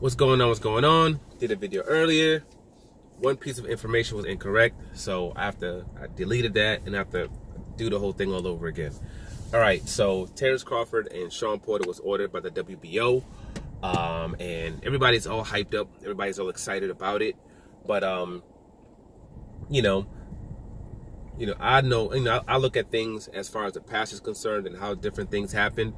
What's going on? What's going on? Did a video earlier. One piece of information was incorrect, so I deleted that and I have to do the whole thing all over again. All right, so Terrence Crawford and Shawn Porter was ordered by the WBO, and everybody's all hyped up. Everybody's all excited about it, but I look at things as far as the past is concerned and how different things happen,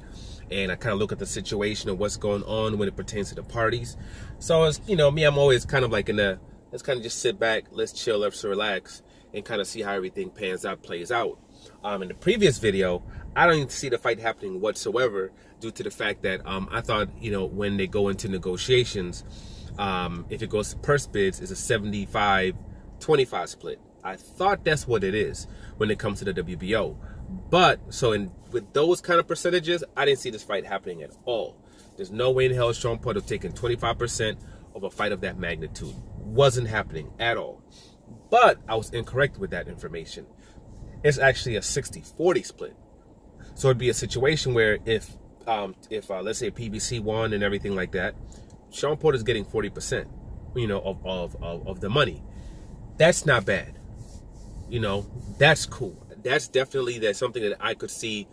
and I kind of look at the situation of what's going on when it pertains to the parties. So as me, I'm always kind of like let's kind of just sit back, let's chill, let's relax, and kind of see how everything plays out. In the previous video, I don't even see the fight happening whatsoever due to the fact that I thought when they go into negotiations, if it goes to purse bids, it's a 75-25 split. I thought that's what it is when it comes to the WBO. But, with those kind of percentages, I didn't see this fight happening at all. There's no way in hell Shawn Porter taking 25% of a fight of that magnitude. Wasn't happening at all. But I was incorrect with that information. It's actually a 60-40 split. So it'd be a situation where if let's say PBC won and everything like that, Shawn Porter's getting 40%, of the money. That's not bad. That's cool. That's something that I could see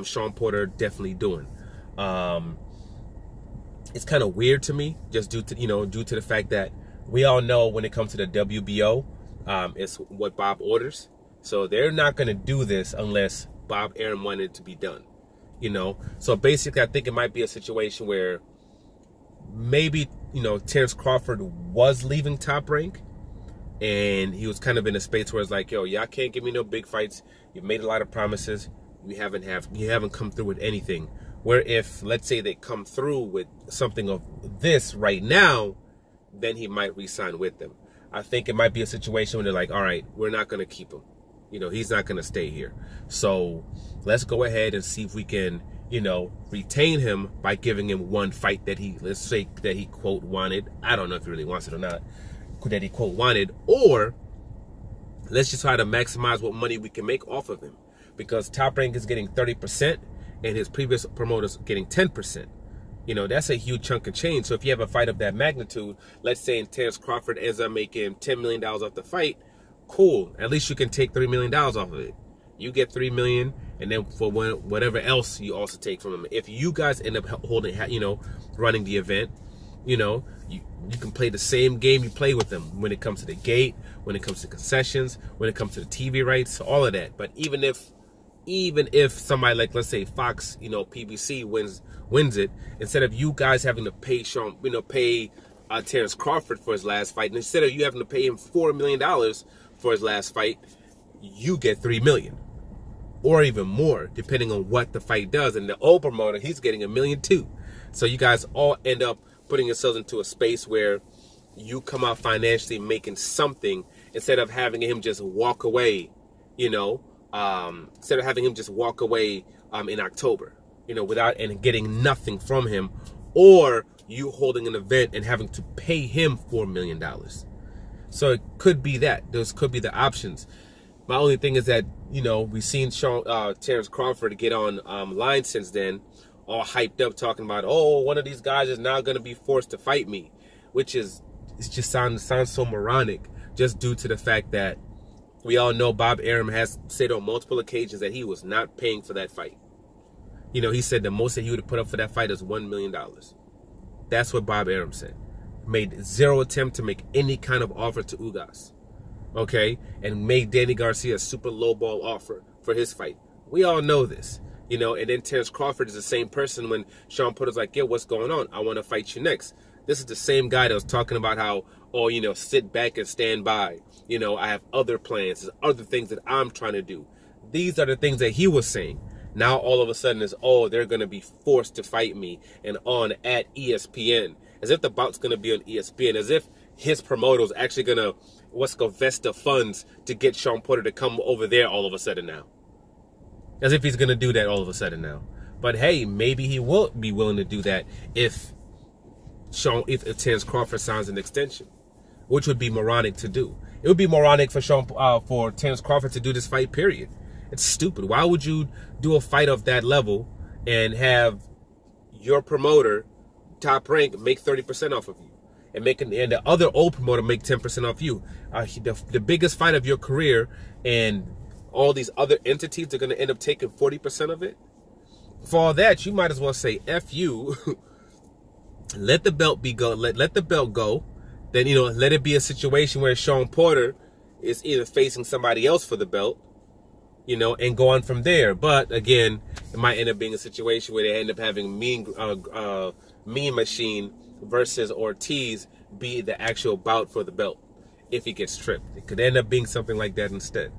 Shawn Porter definitely doing. It's kind of weird to me, just due to the fact that we all know when it comes to the WBO, it's what Bob orders. So they're not going to do this unless Bob Arum wanted it to be done. So basically I think it might be a situation where maybe Terrence Crawford was leaving Top Rank, and he was kind of in a space where it's like, yo, y'all can't give me no big fights. You've made a lot of promises. You haven't come through with anything. Where if, let's say, they come through with something of this right now, then he might re-sign with them. I think it might be a situation where they're like, all right, we're not going to keep him. He's not going to stay here. So let's go ahead and see if we can, retain him by giving him one fight that let's say that he, quote, wanted. I don't know if he really wants it or not. That he, quote, wanted, or let's just try to maximize what money we can make off of him, because Top Rank is getting 30% and his previous promoters getting 10%. That's a huge chunk of change. So if you have a fight of that magnitude, let's say Terrence Crawford ends up making $10 million off the fight, cool. At least you can take $3 million off of it. You get $3 million, and then for whatever else you also take from him. If you guys end up running the event, you can play the same game you play with them when it comes to the gate, when it comes to concessions, when it comes to the TV rights, all of that. But even if somebody like, let's say, Fox, PBC wins it, instead of you guys having to pay Terrence Crawford for his last fight, and instead of you having to pay him $4 million for his last fight, you get $3 million. Or even more, depending on what the fight does. And the old promoter, he's getting $1 million too. So you guys all end up putting yourselves into a space where you come out financially making something, instead of having him just walk away, instead of having him just walk away in October, without and getting nothing from him, or you holding an event and having to pay him $4 million. So it could be that. Those could be the options. My only thing is that, we've seen Terrence Crawford get on line since then, all hyped up, talking about, oh, one of these guys is now going to be forced to fight me, which sounds so moronic, just due to the fact that we all know Bob Arum has said on multiple occasions that he was not paying for that fight. He said the most that he would have put up for that fight is $1 million. That's what Bob Arum said. Made zero attempt to make any kind of offer to Ugas, okay, and made Danny Garcia a super lowball offer for his fight. We all know this. And then Terrence Crawford is the same person when Shawn Porter's like, yo, what's going on? I want to fight you next. This is the same guy that was talking about how, oh, sit back and stand by. I have other plans. There's other things that I'm trying to do. These are the things that he was saying. Now all of a sudden it's, oh, they're going to be forced to fight me and on at ESPN. As if the bout's going to be on ESPN. As if his promoter's actually going to, vest the funds to get Shawn Porter to come over there all of a sudden now. As if he's going to do that all of a sudden now. But hey, maybe he will be willing to do that if Terrence Crawford signs an extension, which would be moronic to do. It would be moronic for Terrence Crawford to do this fight, period. It's stupid. Why would you do a fight of that level and have your promoter Top Rank make 30% off of you, and the other old promoter make 10% off you. The biggest fight of your career, and all these other entities are going to end up taking 40% of it. For all that, you might as well say F you. Let the belt go. Let the belt go. Then, you know, let it be a situation where Sean Porter is either facing somebody else for the belt, you know, and go on from there. But again, it might end up being a situation where they end up having Mean Machine versus Ortiz be the actual bout for the belt if he gets tripped. It could end up being something like that instead.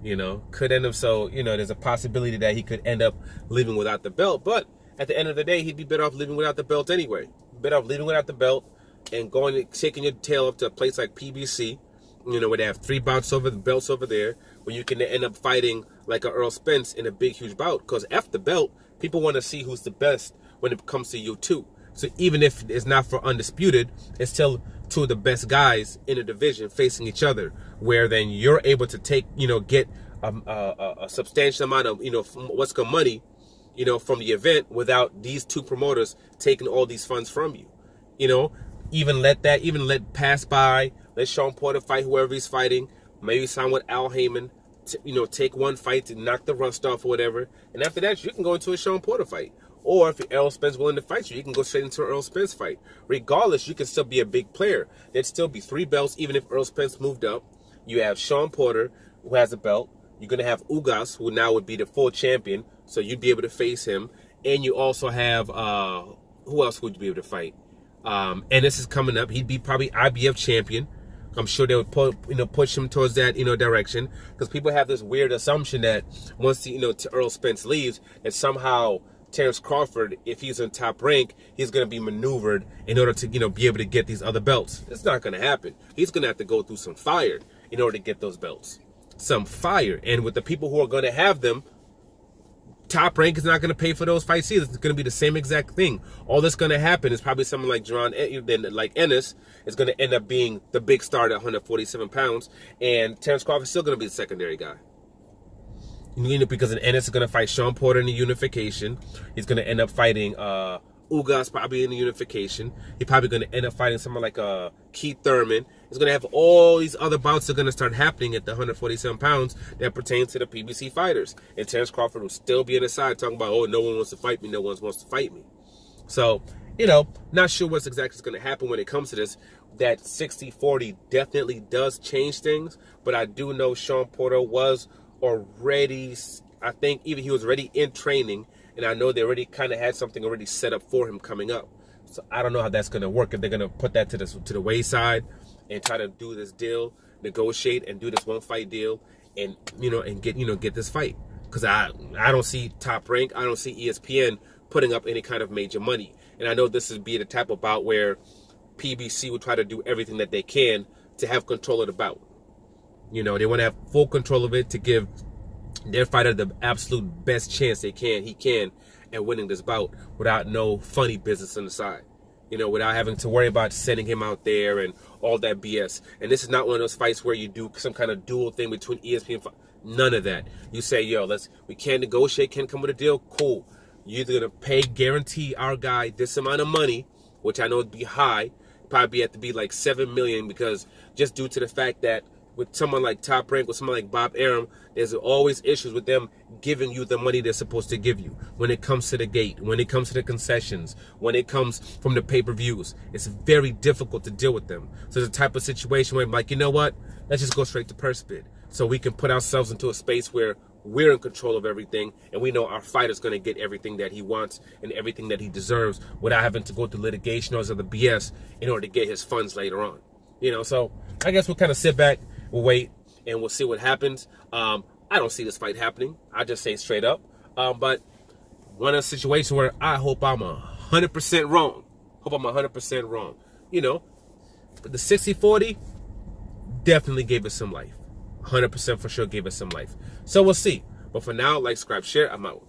You know, could end up, so, you know, there's a possibility that he could end up leaving without the belt. But at the end of the day, he'd be better off leaving without the belt anyway. Better off leaving without the belt and taking your tail up to a place like PBC, you know, where they have 3 belts over there, where you can end up fighting like a Earl Spence in a big, huge bout. Because F the belt, people want to see who's the best when it comes to you too. So even if it's not for undisputed, it's still 2 of the best guys in the division facing each other, where then you're able to take, you know, get a substantial amount of, you know, what's called money, you know, from the event without these 2 promoters taking all these funds from you. You know, even let pass by, let Sean Porter fight whoever he's fighting, maybe sign with Al Heyman, you know, take 1 fight to knock the rust off or whatever, and after that you can go into a Sean Porter fight. Or if Earl Spence willing to fight you, you can go straight into an Earl Spence fight. Regardless, you can still be a big player. There'd still be 3 belts even if Earl Spence moved up. You have Sean Porter, who has a belt. You're going to have Ugas, who now would be the full champion, so you'd be able to face him. And you also have, who else would you be able to fight? Ennis is coming up. He'd be probably IBF champion. I'm sure they would push him towards that, you know, direction, because people have this weird assumption that once, you know, Earl Spence leaves, that somehow Terrence Crawford, if he's in Top Rank, he's going to be maneuvered in order to, you know, be able to get these other belts. It's not going to happen. He's going to have to go through some fire in order to get those belts. Some fire. And with the people who are going to have them, Top Rank is not going to pay for those fights either. It's going to be the same exact thing. All that's going to happen is probably someone like like Ennis is going to end up being the big star at 147 pounds, and Terrence Crawford is still going to be the secondary guy. You know, because Ennis is going to fight Sean Porter in the unification. He's going to end up fighting Ugas probably in the unification. He's probably going to end up fighting someone like Keith Thurman. He's going to have all these other bouts that are going to start happening at the 147 pounds that pertain to the PBC fighters. And Terrence Crawford will still be on the side talking about, oh, no one wants to fight me. No one wants to fight me. So, you know, not sure what's exactly going to happen when it comes to this. That 60-40 definitely does change things. But I do know Sean Porter was already, I think even he was already in training, and I know they already kind of had something already set up for him coming up. So I don't know how that's going to work, if they're going to put that to the wayside and try to do this deal, negotiate and do this 1-fight deal, and get this fight. Because I don't see Top Rank, I don't see ESPN putting up any kind of major money. And I know this would be the type of bout where PBC would try to do everything that they can to have control of the bout. You know, they want to have full control of it to give their fighter the absolute best chance he can at winning this bout without no funny business on the side. You know, without having to worry about sending him out there and all that BS. And this is not one of those fights where you do some kind of dual thing between ESPN and none of that. You say, yo, we can't negotiate, can't come with a deal. Cool. You're either going to guarantee our guy this amount of money, which I know would be high, probably have to be like $7 million, because just due to the fact that with someone like Top Rank, with someone like Bob Arum, there's always issues with them giving you the money they're supposed to give you. When it comes to the gate, when it comes to the concessions, when it comes from the pay-per-views, it's very difficult to deal with them. So it's a type of situation where I'm like, you know what? Let's just go straight to purse bid, so we can put ourselves into a space where we're in control of everything, and we know our fighter's going to get everything that he wants and everything that he deserves without having to go through litigation or other BS in order to get his funds later on. You know, so I guess we'll kind of sit back, we'll wait, and we'll see what happens. I don't see this fight happening. I just say straight up. But one of the situations where I hope I'm 100% wrong. Hope I'm 100% wrong. You know, but the 60-40 definitely gave us some life. 100% for sure gave us some life. So we'll see. But for now, like, subscribe, share. I'm out.